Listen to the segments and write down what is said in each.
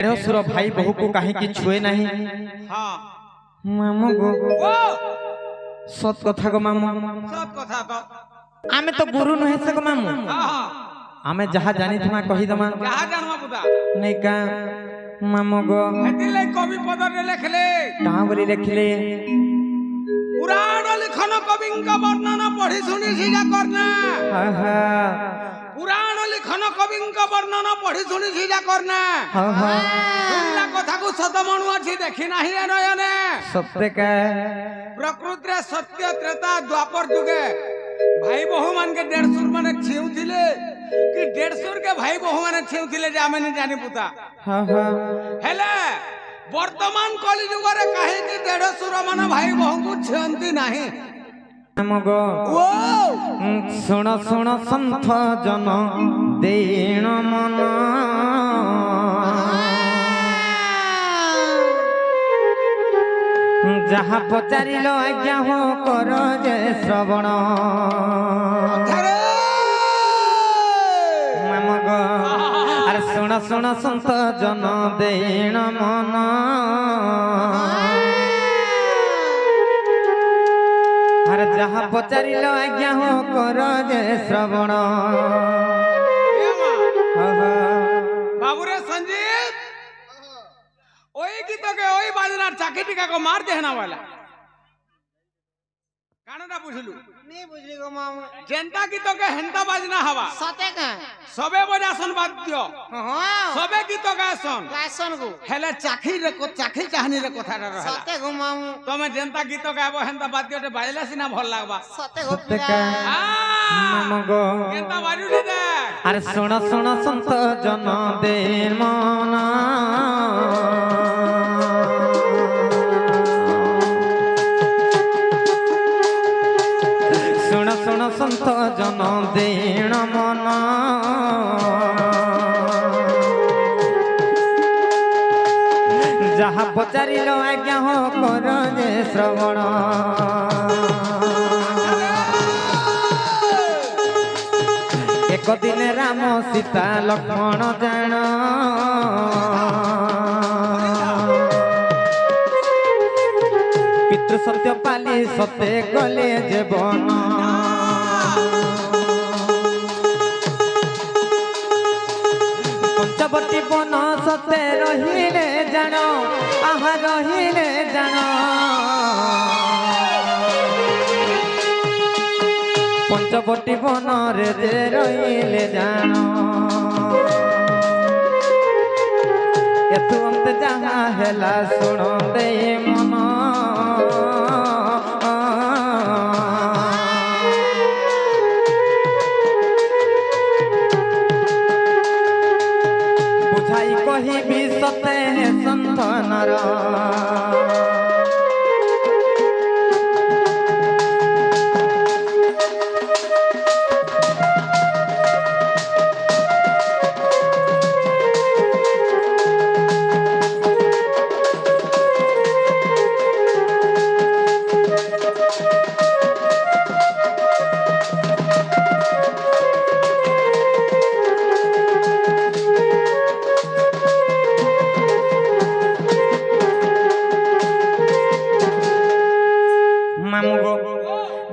देढ़सुर भाई बहु को कहीं की छुए नहीं। मामू गो सत कथा गो मामू आमे तो गुरु नुहे से गो मामू आमे जहाँ जानी थमा कही दमा नहीं का मामू गो कवि पद लिखले बोली लिखले पुराण लिखन कवि वर्णन पढ़ी शुणी सीधा करना पुराण लिखन कवि वर्णन पढ़ी शुणी सीधा करना सुनला कथा को सत मनु अछि देखि नाही नयने सत्य का प्रकृति सत्य त्रेता द्वापर जुगे भाई बहु मान के 150 माने छेउथिले कि 150 के भाई बहु माने छेउथिले जे आमे नि जानि पुता हेले वर्तमान कली जुग रे काहे कि 150 माने भाई बहु को छेंती नाही मगो सुन सुन संथ जन देण मन जहाँ पचारिल आज्ञा हो कर जे श्रवण मगो अरे सुन सुन संथ जन देण मन अरे जहाँ पचारिल आज्ञा हो कर जे श्रवण बाबूरे संजीत ओई गीत के ओई बाजना चाकी टिका को मार देना वाला कानडा बुझलू नहीं बुझली गो मामू जनता गीत के हेंता बाजना हवा सते का सबे बजासन वाद्य हां सबे गीत गासन गासन गो हेले चाखी रे को चाखी चाहनी रे कथा रहला सते गो मामू तमे जनता गीत गाबो हेंता वाद्य टे बाजला सिना भल लागबा सते गो सत्य का मगो जनता बाजुली दे अरे सुन सुन संत जन दे मन सुन सुन संत जन देण मन जहाँ पचारिल आज्ञा हो कर जे श्रवण एक दिन राम सीता लक्ष्मण जान पितृ सत्य पाली सते गले जीवन पंचवटी बन सते रहिले जान आहा रहिले जान पंचवटी बन रे जे रहिले जान एतु अंत जहाँ हेला सुन दे मन बुझाई कही भी सते संत नर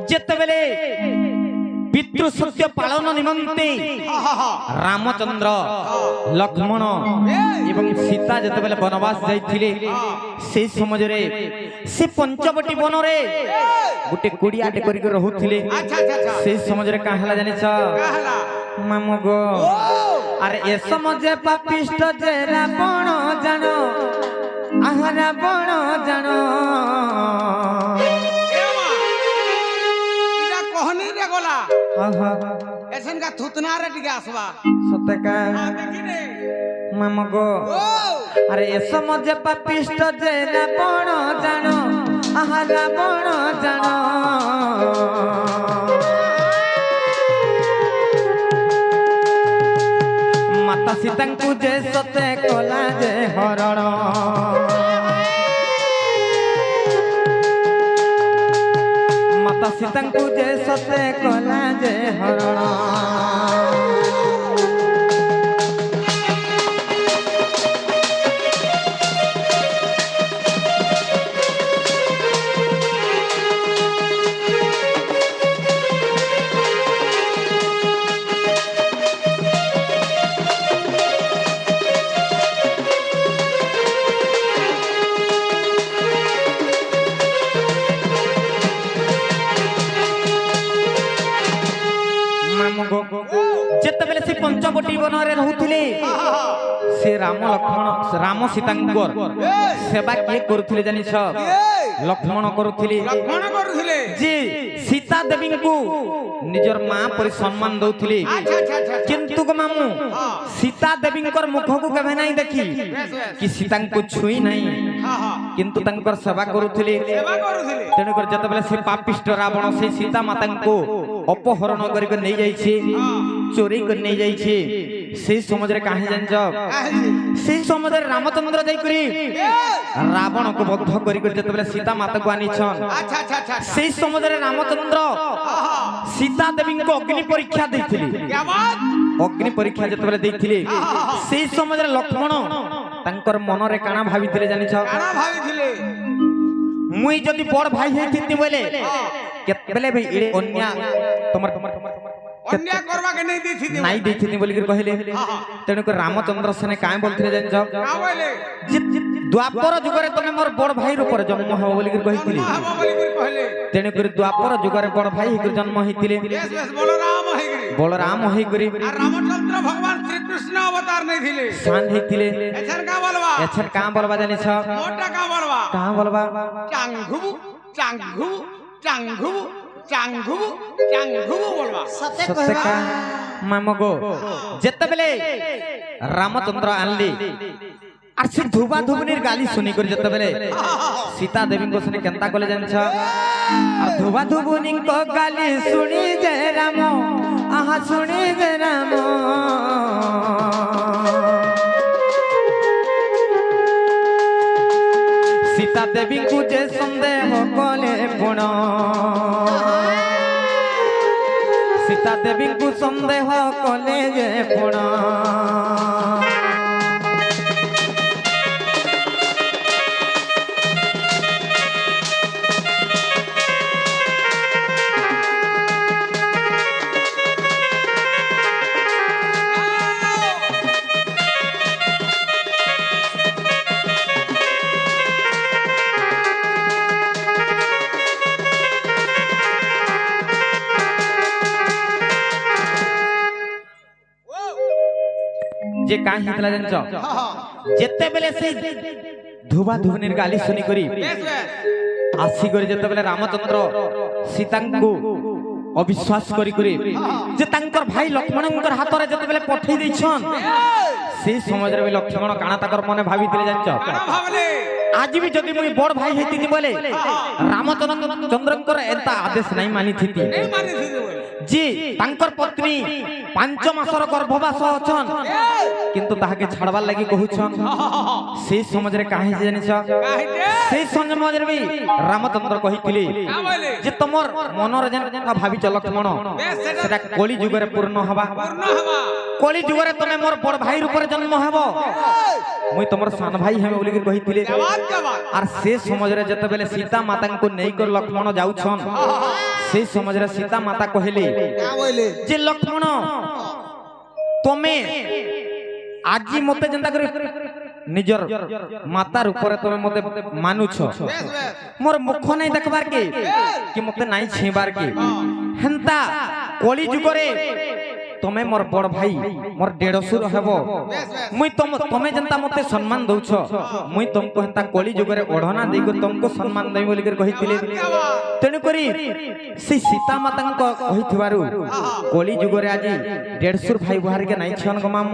जेतेबेले पितृ सत्य पालन निमंते रामचंद्र लक्ष्मण एवं सीता जेतेबेले वनवास जाइथिले से समय रे से पंचवटी वन रे गुटे कुड़ियाटे करि के रहुथिले से समय रे का हला जानि छ मामू गो अरे ए समय पापिष्ट जे रावण जानो आहा रावण जानो कहनी रे गोला एसन का थुतना रे टिके आसवा सत्य का देखि रे मामू गो अरे ए समय पापिष्ट जे रावण जानो आहा रावण जानो माता सीता को जे सते कला जे हरण माता सीता को जे सते कला जे हरण ବନରେ ରହୁଥିଲେ ସେ ରାମ ଲକ୍ଷ୍ମଣ ରାମ ସୀତାଙ୍କର ସେବା କିଏ କରୁଥିଲେ ଜାଣିଛ ଲକ୍ଷ୍ମଣ କରୁଥିଲେ ଲକ୍ଷ୍ମଣ କରୁଥିଲେ ଯେ ସୀତା ଦେବୀଙ୍କୁ ନିଜର ମା ପରି ସମ୍ମାନ ଦଉଥିଲେ ଆଚ୍ଛା ଆଚ୍ଛା ଆଚ୍ଛା କିନ୍ତୁ ଗୋ ମାମୁ ସୀତା ଦେବୀଙ୍କର ମୁଖକୁ କେବେ ନାହିଁ ଦେଖି କି ସୀତାଙ୍କୁ ଛୁଇଁ ନାହିଁ କିନ୍ତୁ ତାଙ୍କର ସେବା କରୁଥିଲେ ସେବା କରୁଥିଲେ ତେଣୁକରି ଯେତେବେଳେ ସେ ପାପିଷ୍ଟ ରାବଣ ସେ ସୀତା ମାତାଙ୍କୁ ଅପହରଣ କରିକି ନେଇଯାଇଛି ଚୋରି କରି ନେଇଯାଇଛି ସେଇ ସମୟରେ କାହିଁ ଜାଣିଛ ସେଇ ସମୟରେ ରାମଚନ୍ଦ୍ର ଯାଇକରି ରାବଣକୁ ବଦ୍ଧ କରି ଯେତେବେଳେ ସୀତା ମାତାକୁ ଆଣିଛନ୍ ଆଚ୍ଛା ଆଚ୍ଛା ଆଚ୍ଛା ସେଇ ସମୟରେ ରାମଚନ୍ଦ୍ର ସୀତା ଦେବୀଙ୍କୁ ଅଗ୍ନି ପରୀକ୍ଷା ଦେଇଥିଲେ क्या बात ଅଗ୍ନି ପରୀକ୍ଷା ଯେତେବେଳେ ଦେଇଥିଲେ ସେଇ ସମୟରେ ଲକ୍ଷ୍ମଣ ତାଙ୍କର ମନରେ କାଣା ଭାବିଥିଲେ ଜାଣିଛ କାଣା ଭାବିଥିଲେ ମୁଇଁ ଯଦି ବଡ ଭାଇ ହେଇଥିଲି ବୋଲେ କେତେବେଳେ ବି ଏଡେ ଅନ୍ୟା ତମର ଅନ୍ୟାୟ करवा के नहीं देथि ନାଇଁ ଦେଇଥିଲି ବୋଲି କହିଲେ ତେଣୁକରି ରାମଚନ୍ଦ୍ର ସେନେ କାଇଁ ବୋଲଥିଲେ ଜାଣିଛ का बोले ଯେ ଦ୍ୱାପର ଯୁଗରେ ତମେ ମୋର ବଡ ଭାଇ ରୂପରେ ଜନ୍ମ ହେବ ବୋଲି କହିଥିଲି हम बोली कर कहले ତେଣୁକରି ଦ୍ୱାପର ଯୁଗରେ ବଡ ଭାଇ ହେଇକରି ଜନ୍ମ ହେଇଥିଲେ बेस बेस बोलो राम है गिरी ବଳରାମ ହେଇକରି और रामचंद्र भगवान श्री कृष्ण अवतार नहीं थिले ସାନ ହେଇଥିଲେ एछर का बोलवा ଏଛର କାଁ ବୋଲବା ଜାଣିଛ मोटा का बोलवा କାଁ ବୋଲବା चांगु चांगु चांगु चांगु चांगु बोलवा सत्य ସତେ कहवा କା ମାମଗୋ ଯେତେବେଳେ ରାମଚନ୍ଦ୍ର ଆଣିଲି আর সে ধুবা ধুবনির গালি শুনি করে যেতেবেলে সীতা দেবীঙ্কো শুনি কেনতা কলে জানিছ আর ধুবা ধুবনিঙ্ক গালি শুনি যে রাম আহা শুনি যে রাম সীতা দেবীঙ্কু যে সন্দেহ কলে পুণ সীতা দেবীঙ্কু সন্দেহ কলে যে পুণ যে কাহি হেতলা জানছ যেতেবেলে সেই ধুবা ধুবনির গালি শুনি করি बेस बेस আসি করে যেতেবেলে রামচন্দ্র সীতাঙ্কু অবিশ্বাস করি করি যে তাঙ্কর ভাই লক্ষ্মণঙ্কর হাতরে যেতেবেলে পঠাই দিছন সেই সমাজরে বি লক্ষ্মণ কানা তাকর মনে ভাবিଥିଲେ জানছ काना भावले আজ বি যদি মুই বড় ভাই হইতিনি বলে রামচন্দ্রঙ্কর এতা আদেশ নাই মানিথিতি नहीं मानी थी बोले যে তাঙ্কর পত্নী 5 মাসর গর্ভবাস অছন কিন্তু তাহাকে ছাড়বার লাগি কহুছন সেই সমাজরে কাহি জানিছ काहे সেই সমাজরে বি রামচন্দ্র কহিଥିଲେ का बोले যে তোমার মনর যেন ভাবিছ লক্ষ্মণ बेस সেটা কলি যুগরে পূর্ণ হবা पूर्ण हवा কলি যুগরে তুমি মোর বড় ভাই রূপে জন্ম হব মুই তোমার সান ভাই হেবে বলি কহিଥିଲେ क्या बात আর সে সমাজরে যেতেবেলে সীতা মাতাঙ্কু নেই কর লক্ষ্মণ যাউছন সেই সমাজরে সীতা মাতা কহিলে क्या बोले যে লক্ষ্মণ তুমি আজি মতে যেন্তা করে নিজর মাতার উপরে তুমি মতে মানুছ बेस बेस মোর মুখ নাই দেখবার কি মতে নাই ছিবার কি হেন্তা কলি যুগরে তুমি মোর বড় ভাই মোর দেড়শুর হব बेस बेस মুই তুমি যেন্তা মতে সম্মান দউছ মুই তুমকু হেন্তা কলি যুগরে ওঢ়না দেইকো তুমকু সম্মান দেই বলি কহিଥିଲେ क्या बात তেণু করি সেই সীতা মাতাঙ্ক কহিথিবারু কলি যুগরে আজি দেড়শুর ভাই বুহারিকে নাই ছন গমাম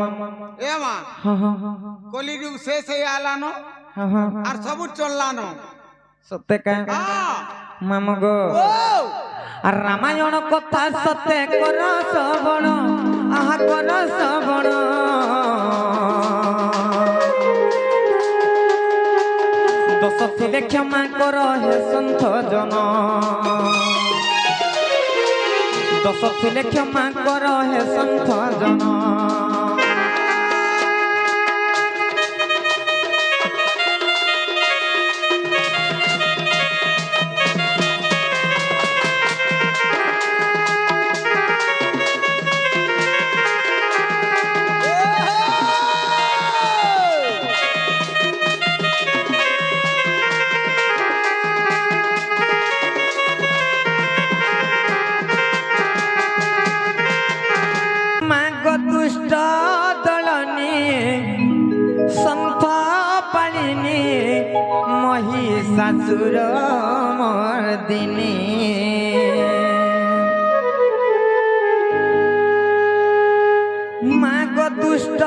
ए मां হ্যাঁ হ্যাঁ कोली जुग से आलानो হ্যাঁ হ্যাঁ और सब चललानो সত্যে কা हां মাম গো আর রামায়ণ কথা সত্যে কর শ্রবণ আহা কর শ্রবণ দোষ ଥିଲେ ক্ষমা কর হে সন্থ জন দোষ ଥିଲେ ক্ষমা কর হে সন্থ জন মাগ দুষ্ট পালিনি মহিষাসুর মর্দিনী মাগ দুষ্ট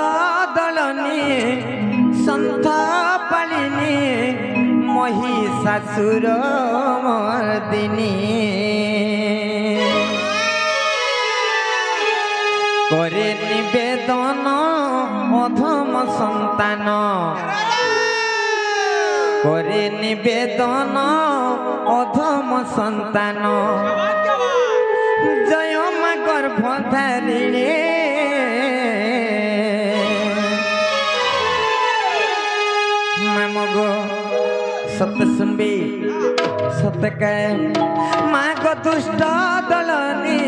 দলনি সন্থ পালিনি মহিষাসুর মর্দিনী করে নিবেদন অধম সন্তান করে নিবেদন অধম সন্তান জয় মা গর্ভধারিণী মামগো সত্য শুনবি সত্য কে মাগ দুষ্ট দলনি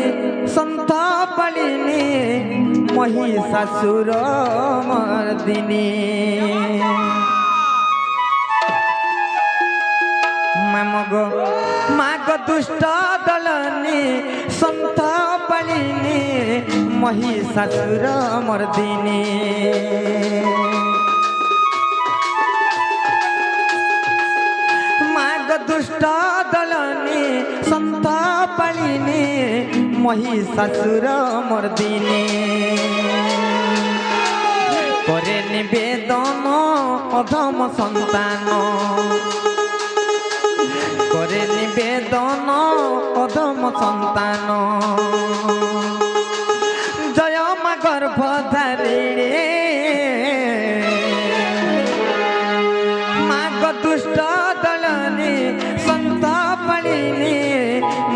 সন্থ পালিনি মহিষাসুর মর্দিনী মামগো মাগ দুষ্ট দলনি সন্থ পালিনি মহিষাসুর মর্দিনী দুষ্ট দলনি সন্থ পালিনি মহিষাসুর মর্দিনী করে নিবেদন অধম সন্তান করে নিবেদন অধম সন্তান জয় মা গর্ভধারিণী মাগ দুষ্ট দলনি সন্থ পালিনি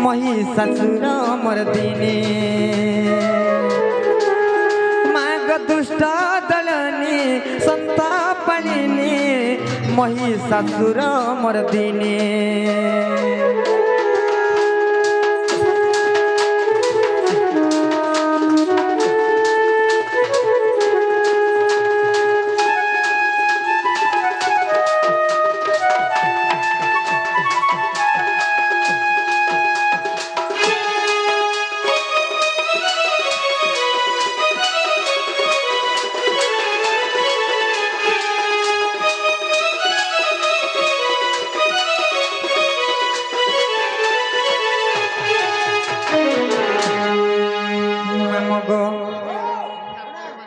মহিষাসুর মর্দিনী মাগ দুষ্ট দলনি সন্থ পালিনি মহিষাসুর মর্দিনী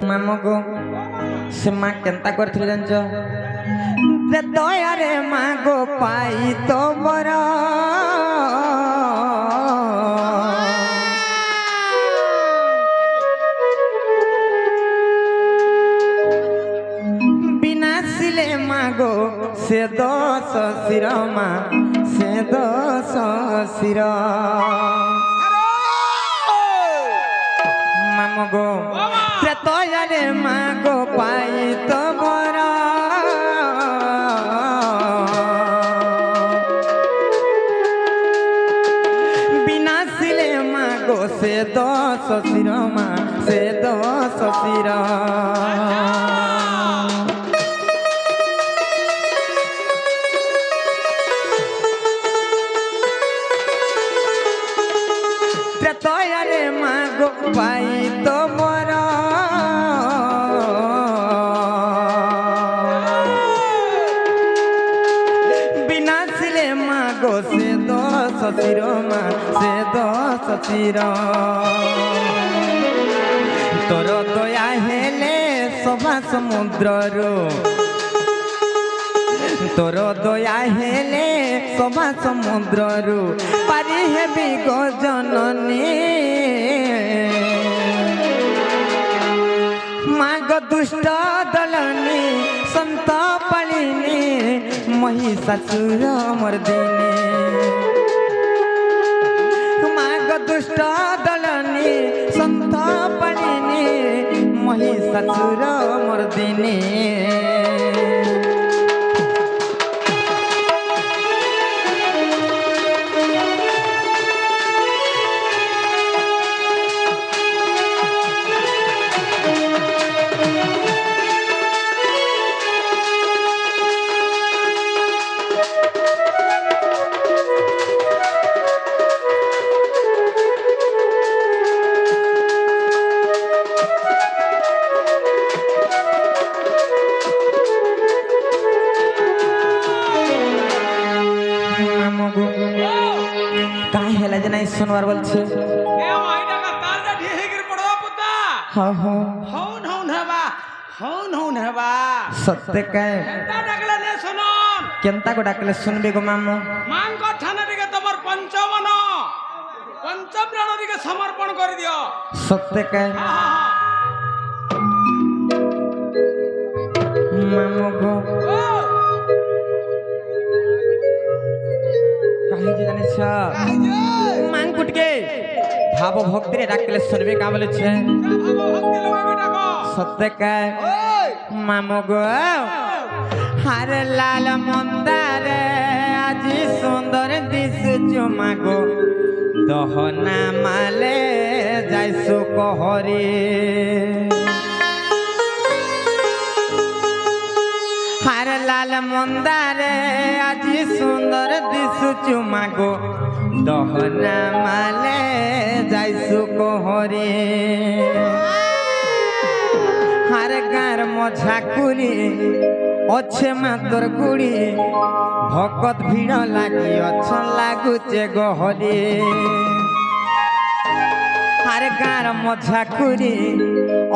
মামগো সে মা কেনতা করছিল জানছ রে দয়ারে মাগো পাই তো বর বিনাশিলে মাগো সে দশ শির মা সে দশ শির মামগো ত্রেতয়ারে মাগো পাই তো বর বিনাশিলে মাগো সে দশ শির মা সে দশ শির ত্রেতয়ারে মাগো পাই তো বর বিনাশিলে মাগো সে দশ শির মা সে দশ শির তোর দয়া হেলে সভা সমুদ্রରୁ তোর দয়া হেলে সভা সমুদ্রରୁ পারি হেবি গো জননী মাগ দুষ্ট দলনি সন্থ পালিনি মহিষাসুর মর্দিনী মাগ দুষ্ট দলনি সন্থ পালিনি মহিষাসুর মর্দিনী মামগো কাই হেলা যে নাই শুনবার বলছে এ মাইডা কা তারটা ঢিহিগির পড়ো পুতা হ্যাঁ হ্যাঁ হউন হউন হেবা সত্যি কাই এন্তা ডাকলে নে শুনুন কেনতা গো ডাকলে শুনবে গো মামু মাঙ্গ থানা দিকে তোমার পঞ্চপ্রাণ দিকে সমর্পণ করে দিও সত্যি কাই হা হা হা মামগো ও কাহি যে জানিস কাহিজে মাং কুটকে ভাব ভক্তিরে ডাকলে শুনবে কা বলেছে ভাব ভক্তি লোকে ডাকো সত্যি কাই ওই মামগো হারে লাল মন্দারে আজি সুন্দর দিশুচু মাগো দহনা মালে যাইসু কহরে হারে লাল মন্দারে আজি সুন্দর দিশুচু মাগো দহনা মালে যাইসু কহরে হার গাঁর মঝা কুড়ি অছে মাতর গুড়ি ভকত ভিড় লাগি অছ লাগুছে গহরে হার গাঁর মঝা কুড়ি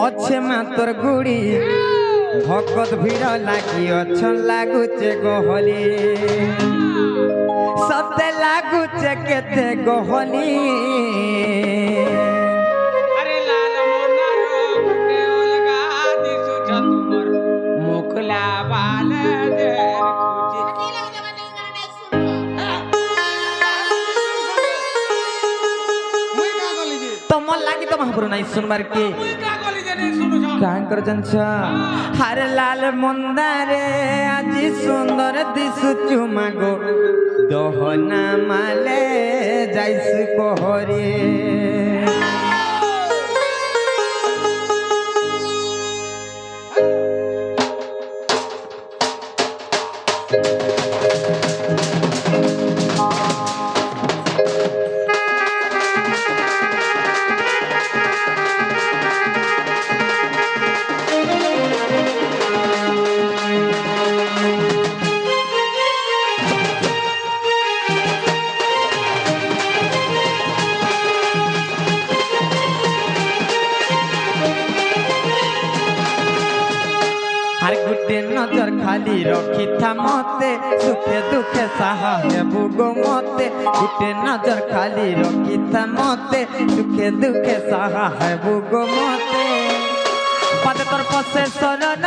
অছে মাতর গুড়ি ভকত ভিড় লাগি অছ লাগুছে গহরে সতে লাগুছে কেতে গহলি আরে লাল মন্দার মুখে অলগা দিশু তোমার মুখলা বালে দের খুঁজি মুই কা গলি যে তোমার লাগি তো মহাপুর নাই শুনবার কি মুই কা গলি যে নেই শুনো শুনো কান করে জানছ হারে লাল মন্দারে আজি সুন্দর দিশুচু মাগো দহনা মালে যাইসু কহরে আর গুটে নজর খালি রখিথা মতে সুখে দুঃখে সাহা হেবু গো মতে গুটে নজর খালি রখিথা মতে সুখে দুঃখে সাহা হেবু গো মতে পদে তোর পশে শরণ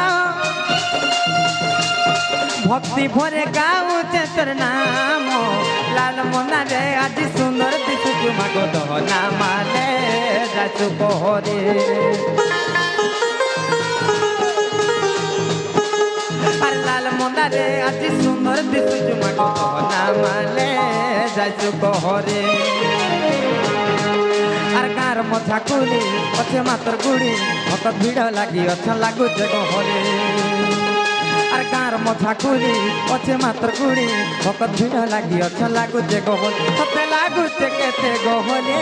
ভক্তি ভরে গাউছে তোর নাম লাল মনারে আজি সুন্দর দিশুচু মাগো দহনা মালে যাইসু কহরে আর লাল মন্দারে আজি সুন্দর দিশুচু মাগো দহনা মালে যাইসু কহরে আর গাঁর মঝা কুলি অছে মাতর গুড়ি ভকত ভিড় লাগি অছ লাগুছে গহরে আর গাঁর মঝা কুলি অছে মাতর গুড়ি ভকত ভিড় লাগি অছ লাগুছে গহরে সতে লাগুছে কেতে গহরে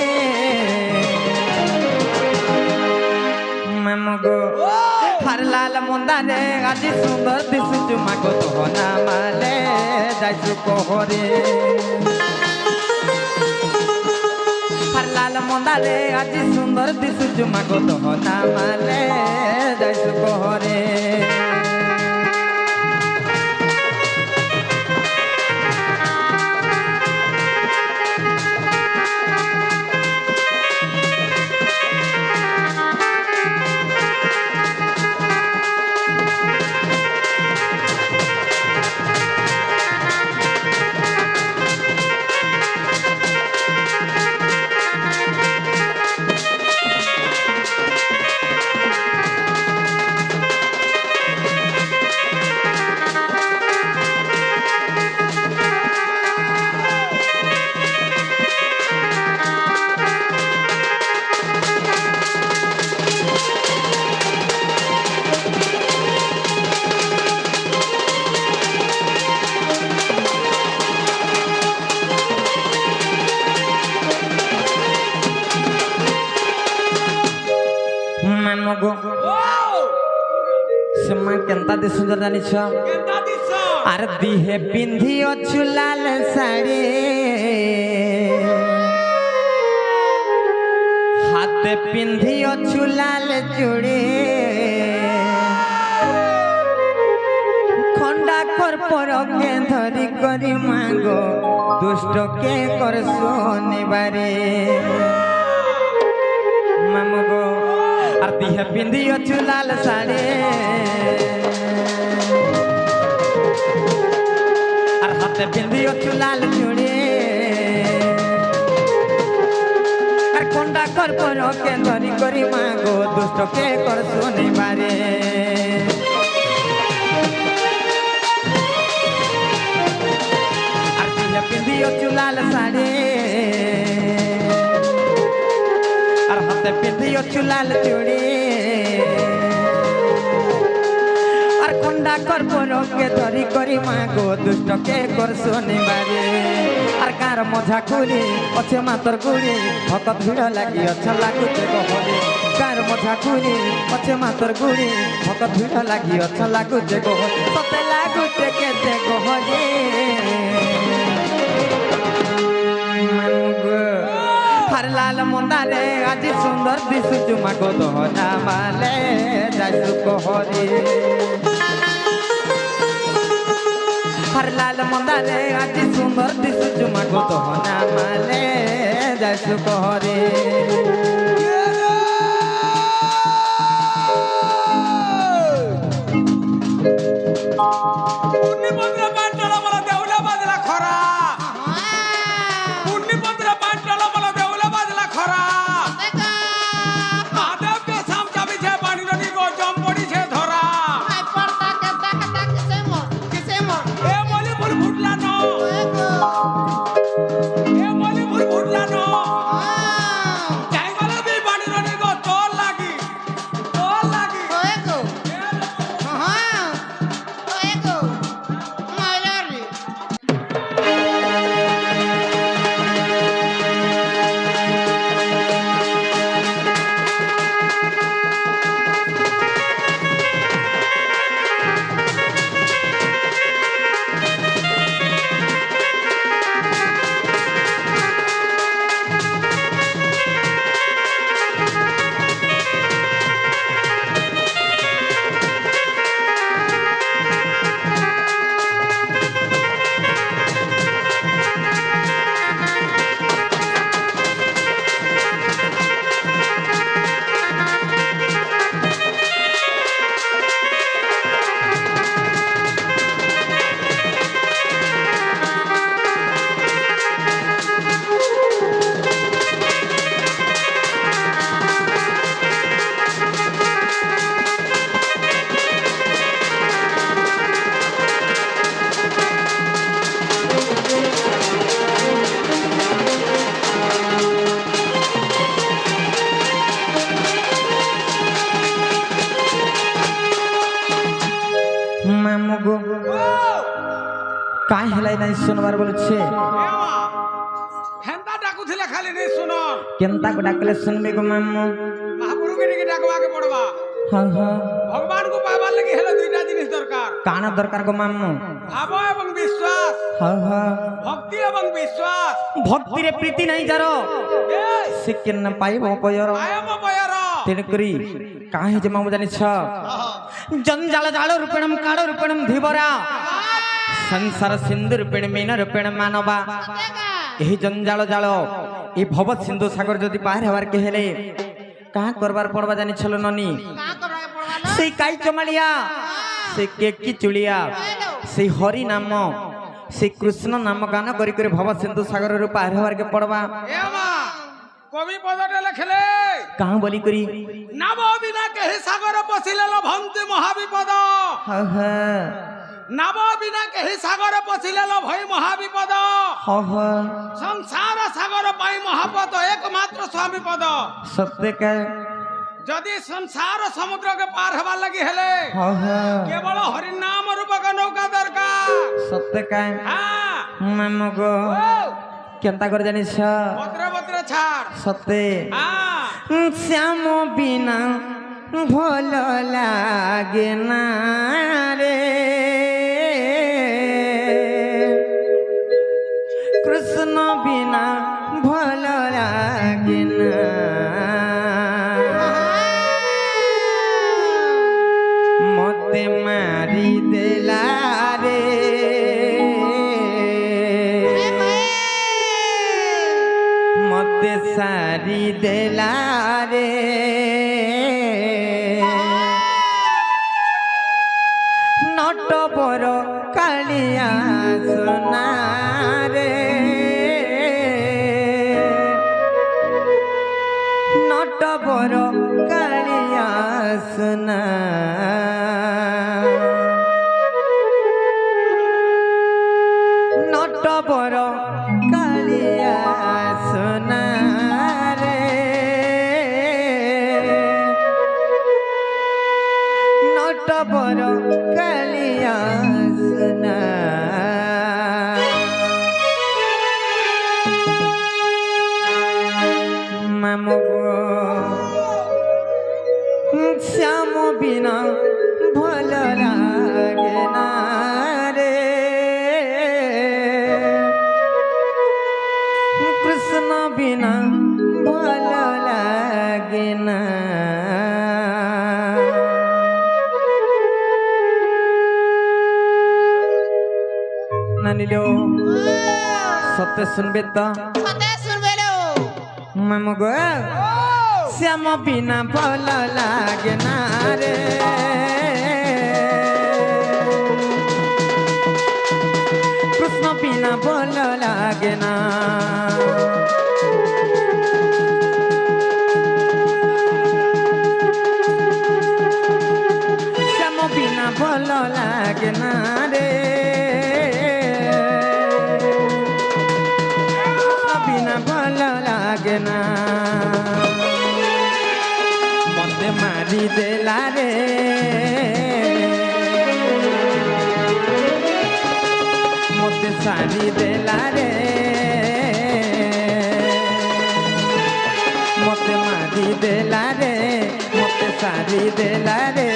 মামগো হার লাল মন্দারে আজি সুন্দর দিশুচু মাগো দহনা মালে যাইসু কহরে হার লাল মন্দারে আজি সুন্দর দিশুচু মাগো দহনা মালে যাইসু কহরে ও से माँ केंता दे सुंदर जानी छ কেতা দিছন আর দিহে পিন্ধি অছু লাল শাড়ি হাতে পিন্ধি অছু লাল চুড়ি খন্ডা কর্পরকে ধরি করি মাগ দুষ্টকে কর শনিবারে মামগো আর দিহে পিন্ধি অছু লাল শাড়ি আর হাতে পিন্ধি অছু লাল চুড়ি আর খন্ডা কর্পরকে ধরি করি মাগ দুষ্টকে কর শনিবারে পিন্ধিও চুলাল শাড়ি আর হাতে পিন্ধিও চুলাল চুড়ি আর খন্ডা কর্পরকে ধরি করি মাগো দুষ্টকে কর শনিবারে আর কার মজা খুলি অছে মাতর গুড়ি ভকত ভিড় লাগি অছ লাগুছে গহলি কার মজা খুলি অছে মাতর গুড়ি ভকত ভিড় লাগি অছ লাগুছে গহলি সতে লাগুছে কেতে গহলি हर लाल मंदारे आज सुंदर दिसु चुमा को दोहना माले जासु कोहरी हर लाल मंदारे आज सुंदर दिसु चुमा को दोहना माले जासु कोहरी কাই হেলাই নাই শুনবার বলছে হেন্তা ডাকুছিলে খালি নেই শুনো কেনতা কো ডাকলে শুনবে গো মাম্মু মহাপুরু কে ডেকে ডাকবাকে পড়বা হ্যাঁ হ্যাঁ ভগবান কো পাইবার লাগি হেলে দুইটা জিনিস দরকার কানা দরকার গো মাম্মু ভাব এবং বিশ্বাস হ্যাঁ হ্যাঁ ভক্তি এবং বিশ্বাস ভক্তিরে প্রীতি নাই যার সে কেন পাইব পয়র আয়ম পয়র তেনে করি কাহে যে মামু জানিছ জঞ্জাল জাল রূপেণম কাড় রূপেণম ধীবরা संसार सिंधु रूपेण मीन रूपेण मानवा यही जंजाल जाल ये भव सिंधु सागर जदि पार हबार के हेले का करबार पड़बा जानि छलो ननी से काई चमालिया से केकी चुलिया से हरि नाम से कृष्ण नाम गान करी करी भव सिंधु सागर रु पार हबार के पड़बा एमा कवि पदटे लिखले कहां बोली करी नाम बिना के सागर पसिले लभंति महाविपद हां हां नाम बिना के सागर पसिले भई महाविपद हां हां संसार सागर पाई महापद एकमात्र स्वामी पद सत्य का जदि संसार समुद्र के पार हवा लगी हेले हां हां केवल हरि नाम रूप का नौका दरकार सत्य का हां मामगो केनता कर जानिस पत्र पत्र छाड़ सत्य हां श्याम बिना भोल लागे ना रे कालिया सुना रे नट बर कालिया सुना नट बर कालिया सुना रे नट बर कालिया सुना मामो श्याम बिना भल लागे ना रे कृष्ण बिना भल लागे ना नानिलो सत्य सुनबे तो सते सुनबेलो मामो गो श्याम बिना भल लागे ना रे कृष्ण बिना भल लागे ना श्याम बिना भल लागे ना रे कृष्ण बिना भल लागे ना मते मारी देला रे मते सारी देला रे मते मारी देला रे मते सारी देला रे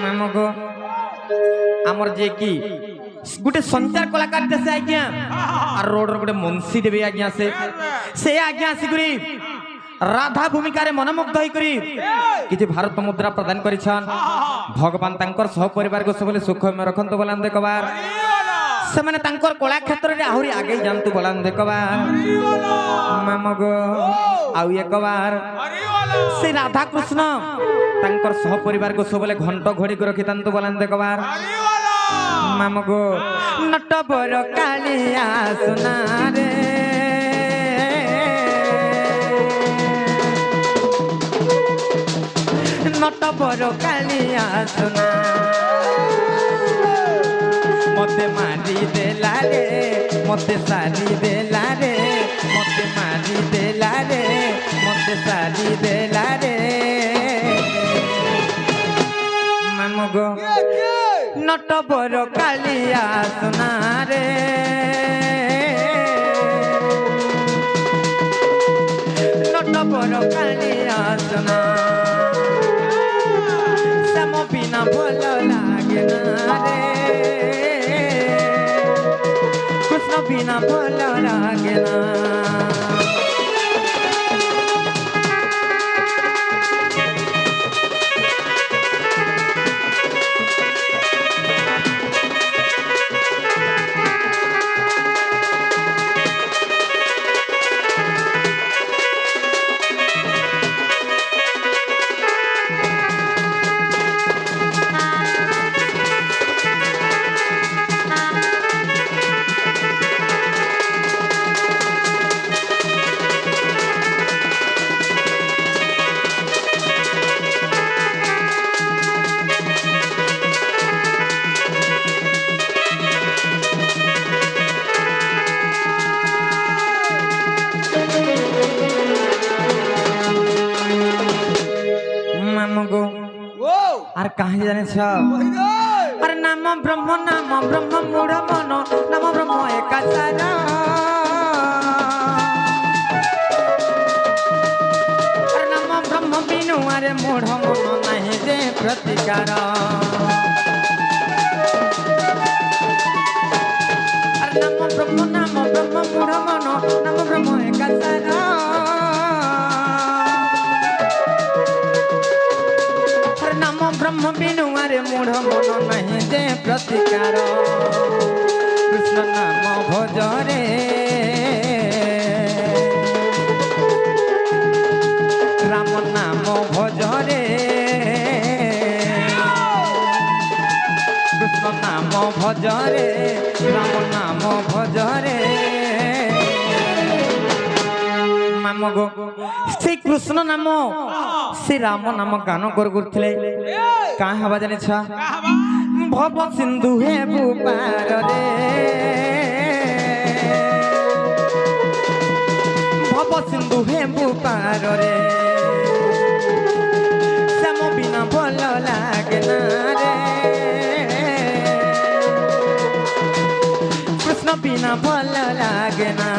मामगो आमर जे की गोटे संचार कलाकार से आज्ञा और रोड रो गोटे मुंशी देवी आज्ञा से आज्ञा आसिकरी राधा भूमिका रे मनमुग्ध होई करी किछि भारत मुद्रा प्रदान करिछन भगवान तांकर सह परिवार को सबले सुख में रखंतो बोलान देखबार से माने तांकर कला क्षेत्र रे आहुरी आगे जानतु बोलान देखबार मामगो आउ एक बार से राधा कृष्ण तांकर सह परिवार को सबले घंट घोड़ी को रखितांतु बोलान देखबार मामगो नट बर कालिया सुना रे नट बर कालिया सुना मते मारी देला रे मते सारी देला रे मते मारी देला रे मते सारी देला रे मामगो नट बर कालिया सुना रे नट बर कालिया सुना श्याम बिना भल लागे ना रे कृष्ण बिना भल लागे ना আর কাহে জানিস আর নাম ব্রহ্ম মূঢ় মন নাম ব্রহ্ম একাচার আর নাম ব্রহ্ম বিনু আরে মূঢ় মন নাহি যে প্রতিকার আর নাম ব্রহ্ম মূঢ় মন নাম ব্রহ্ম একাচার ब्रह्म बिनु अरे मूढ़ मन नहीं दे प्रतिकार कृष्ण नाम भज रे राम नाम भज रे কৃষ্ণ নাম ভজরে রাম নাম ভজরে নাম গো সেই কৃষ্ণ নাম সে রাম নাম গান করুଥିଲେ কাঁ হবা জানিছ ভব সিন্ধু হেবু পারে ভব সিন্ধু হেবু পারে শ্যাম বিনা ভাল লাগে না রে কৃষ্ণ বিনা ভাল লাগে না